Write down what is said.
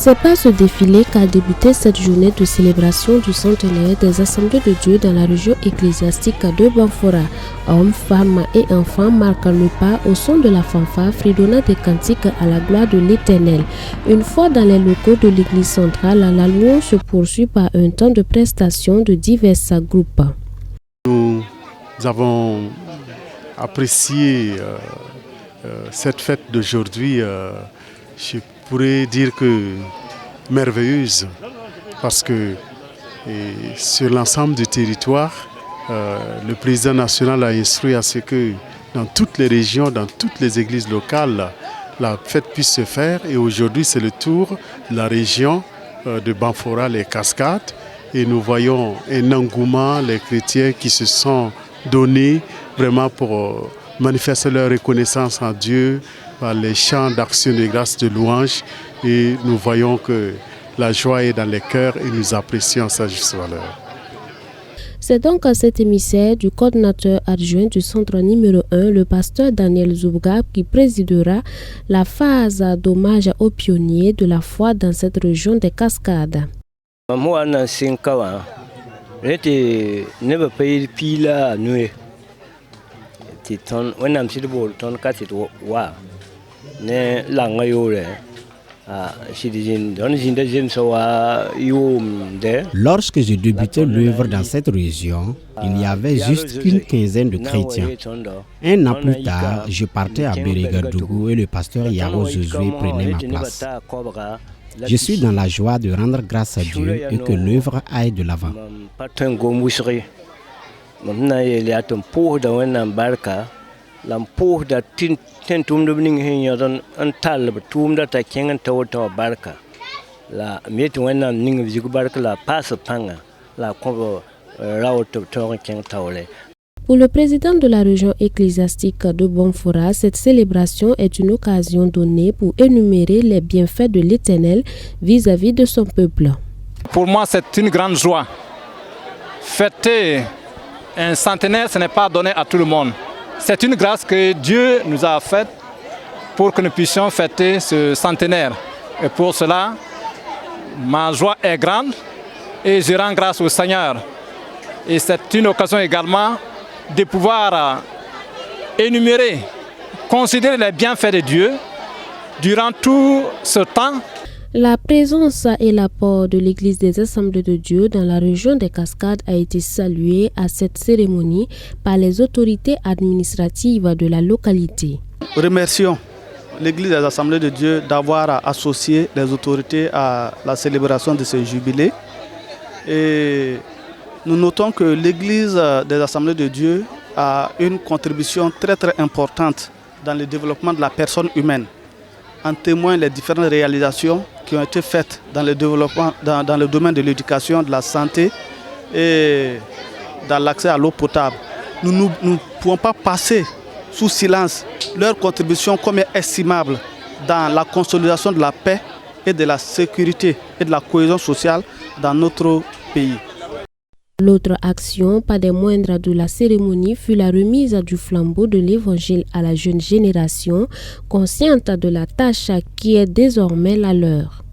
C'est par ce défilé qu'a débuté cette journée de célébration du centenaire des Assemblées de Dieu dans la région ecclésiastique de Banfora. Hommes, femmes et enfants marquent le pas au son de la fanfare fredonnant des cantiques à la gloire de l'Éternel. Une fois dans les locaux de l'église centrale, la louange se poursuit par un temps de prestation de divers groupes. Nous avons apprécié cette fête d'aujourd'hui. Je pourrais dire que merveilleuse, parce que sur l'ensemble du territoire, le président national a instruit à ce que dans toutes les régions, dans toutes les églises locales, la fête puisse se faire. Et aujourd'hui, c'est le tour de la région de Banfora, les Cascades. Et nous voyons un engouement, les chrétiens qui se sont donnés vraiment pour manifester leur reconnaissance en Dieu par les chants d'action de grâce, de louange. Et nous voyons que la joie est dans les cœurs et nous apprécions sa juste valeur. C'est donc à cet émissaire du coordinateur adjoint du centre numéro 1, le pasteur Daniel Zoubga, qui présidera la phase d'hommage aux pionniers de la foi dans cette région des Cascades. Lorsque j'ai débuté l'œuvre dans cette région, il n'y avait juste qu'une quinzaine de chrétiens. Un an plus tard, je partais à Bérégadougou et le pasteur Yaro Josué prenait ma place. Je suis dans la joie de rendre grâce à Dieu et que l'œuvre aille de l'avant. Pour le président de la région ecclésiastique de Banfora, cette célébration est une occasion donnée pour énumérer les bienfaits de l'Éternel vis-à-vis de son peuple. Pour moi, c'est une grande joie. Fêter un centenaire, ce n'est pas donné à tout le monde. C'est une grâce que Dieu nous a faite pour que nous puissions fêter ce centenaire. Et pour cela, ma joie est grande et je rends grâce au Seigneur. Et c'est une occasion également de pouvoir énumérer, considérer les bienfaits de Dieu durant tout ce temps. La présence et l'apport de l'Église des Assemblées de Dieu dans la région des Cascades a été saluée à cette cérémonie par les autorités administratives de la localité. Remercions l'Église des Assemblées de Dieu d'avoir associé les autorités à la célébration de ce jubilé. Et nous notons que l'Église des Assemblées de Dieu a une contribution très importante dans le développement de la personne humaine. En témoignent les différentes réalisations qui ont été faites dans le développement, dans le domaine de l'éducation, de la santé et dans l'accès à l'eau potable. Nous ne pouvons pas passer sous silence leur contribution comme estimable dans la consolidation de la paix et de la sécurité et de la cohésion sociale dans notre pays. L'autre action, pas des moindres de la cérémonie, fut la remise du flambeau de l'Évangile à la jeune génération, consciente de la tâche qui est désormais la leur.